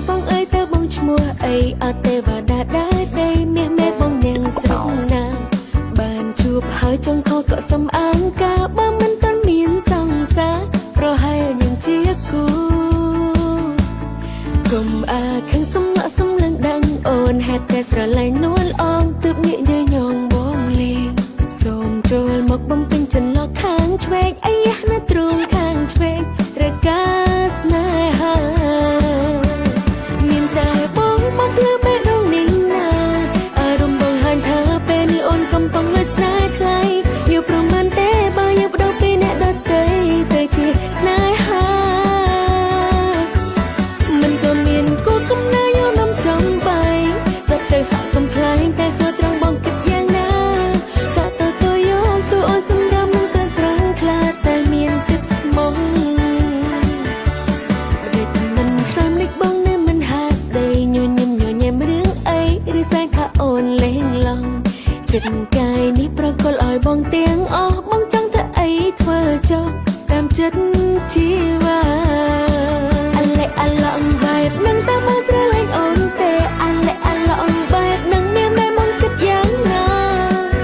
បងអើយតើបងឈ្មោះអីអត់ទេវតាដែរដីមាសមេបងនាងស្រុកណាបានជួបហើយចង់ខកក៏សំអាងការបើមិនទាន់មានសង្សារប្រហែលនឹងជាគូកុំអាខឹងសំណក់សំឡឹងដឹងអូនហេតុតែស្រឡាញ់នួលអងទើបងាកយាយញងបងលីសូមចូលមកបំពេញចន្លោះខាងឆ្វេងអាយ៉ាស់ណាទ្រូងខាងឆ្វេងត្រូវការស្នេហាមានតែបងមកលើបេះដូងនេះណាអារម្មណ៍បងហាញថាពេលនេះអូនកំពុងលួចស្នេហ៍ថ្លៃយល់ព្រមមិនទេបើយើងបដូរពីអ្នកដទៃទៅជាស្នេហាមិនក៏មានគូកំណើយនំចំបែងសត្វទៅហាក់កំ ខ្លែងតែសួរត្រង់បងគិតយ៉ាងណាសាក់ទៅយកទូអូនសម្រាប់នឹងសើស្រង់ខ្លាតែមានចិត្តស្មោះដូចមិនឆ្លើយនេះបងនៅមិនហាស្ដីញញឹមញញែមរឿងអីឬសែងថាអូនលេងឡងចិត្តកាយនេះប្រកល់ឲ្យបងទាំងអស់បងចង់ធ្វើអីធ្វើចុះតាមចិត្តជីវ៉ាអាឡែអាឡងបែបនឹងតែមកស្រឡាញ់អូនទេអាឡែអាឡងបែបនឹងមានតែមកគិតយ៉ាងណា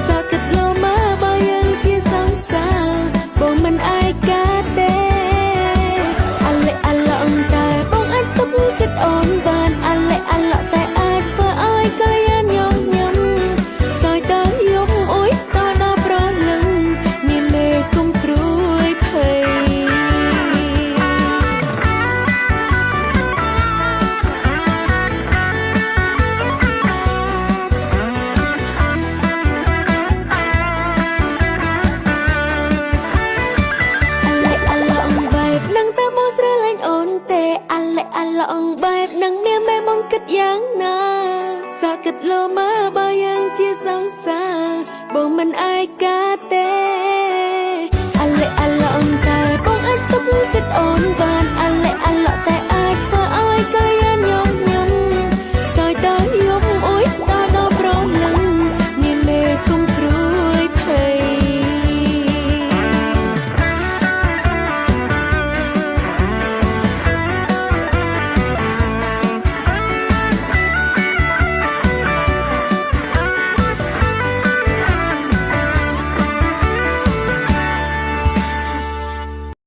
សាគិតលោមកបើយើងជាសង្សារបងមិនអាយកាទេអាឡែអាឡងតែបងអាចទុកចិត្តអូនបានអាឡែអាឡងតែអាចធ្វើឲ្យកល្យានញញឹមសោយដល់យំអុយតដល់ប្រលឹងមានមេគុំព្រួយភ័យនឹងតែមកស្រឡាញ់អូនទេអាឡែអាឡងបែបនឹងមានតែមកគិតយ៉ាងណាសាគិតលោមកបើយ៉ាងជាសង្សារបងមិនអាយកាទេអាឡែអាឡងតែបងអាចទុកចិត្តអូនបាន